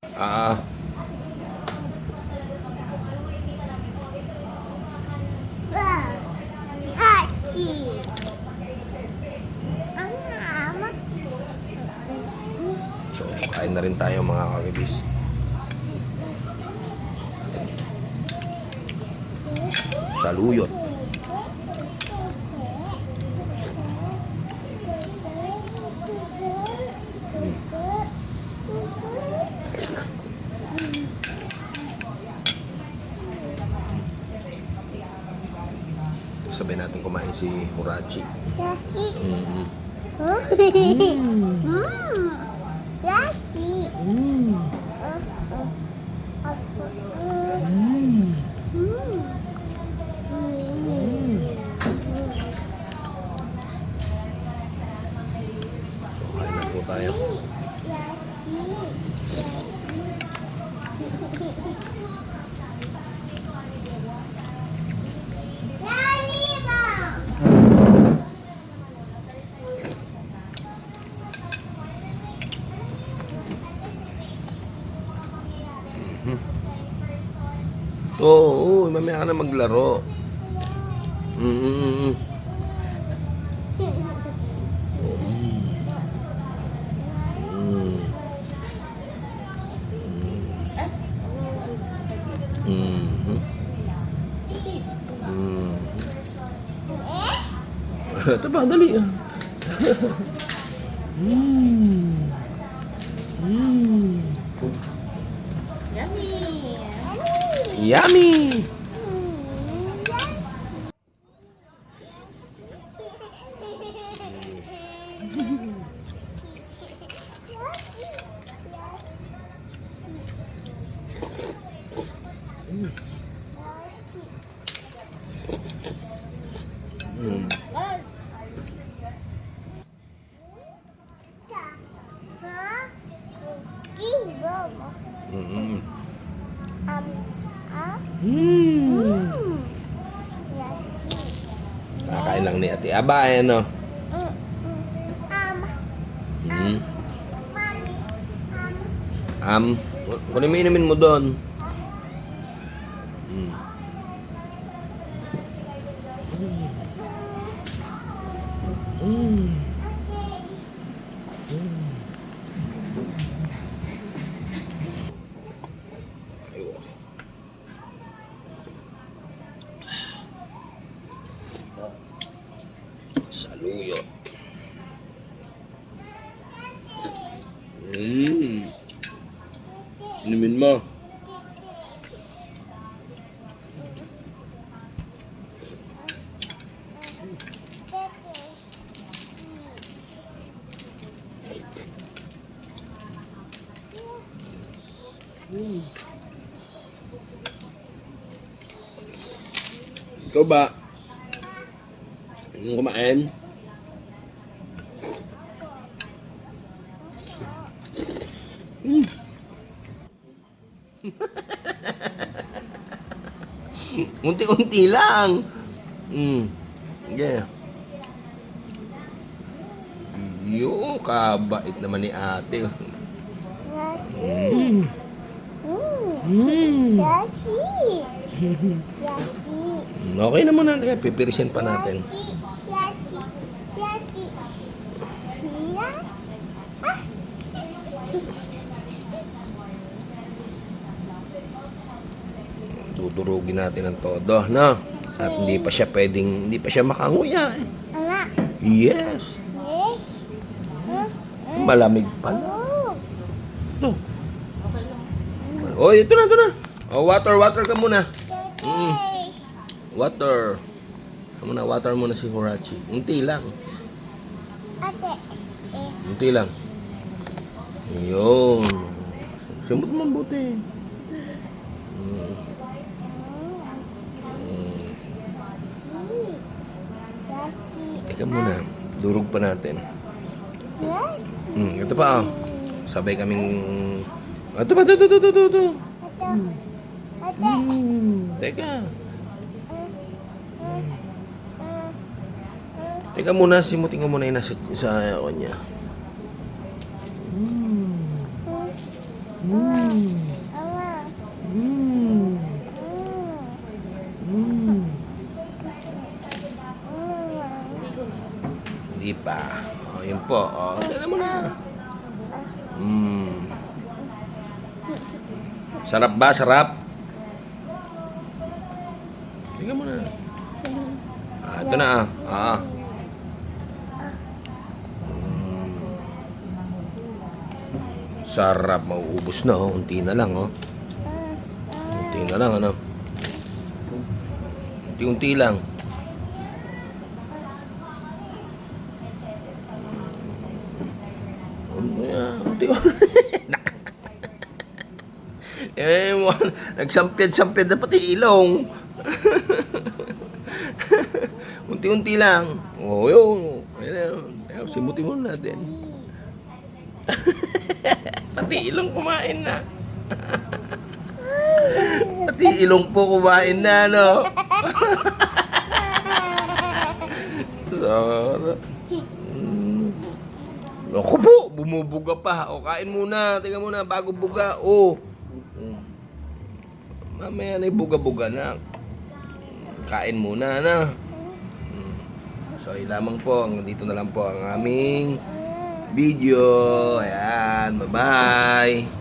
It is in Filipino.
Ah, Hachi. Ama. so kain na rin tayo mga kakibis. Saluyot. Sabay natin kumain si Horachi. Hachi. Mm-hmm. Hachi. So kain na po tayo. Oo, mamaya ka na maglaro. Mm-mm. Mm-hmm. Ito ba, dali. Yummy! Mm-hmm. Kakain lang ni Ate Aba, ano? Kunin mo inumin mo doon. Saluyot. Inumin mo. Ikaw ba? Yung kumain? Unti-unti lang. Yeah. Yo, kabait naman ni ate. Okay na muna. Pipirisin pa natin. Tuturugin natin ng todo, no? At hindi pa siya makanguya. Yes. Malamig pa. Ito. Oh, ito na. Oh, water ka muna. Water. Water muna si Horachi. Unti lang. Unti lang. Yun. Simot mo buti. Teka muna. Durog pa natin. Ito pa, oh. Sabay kaming... Ito pa, ito. Teka. Teka muna, simutin ko muna yung nasa ako niya. Mama. Mm. Mm. Hindi pa. Oh, yun po. Oh, tignan mo na. Sarap ba? Sarap? Tingnan mo na. Ito na ah. Sarap. Mauubos na oh. Unti na lang oh. Unti na lang ano. Unti-unti lang. Unti-unti. Nagsampyad-sampyad na pati ilong. Unti-unti lang. Oh, yun. Ayun, simutin mo natin. Pati ilong kumain na. Pati ilong po kumain na, no? Ako po, bumubuga pa. O, kain muna. Tingnan muna, bago buga. O. Mamaya na buga-buga na. Kain muna na. So, yun lamang po. Dito na lang po ang aming video. Ayan, bye-bye.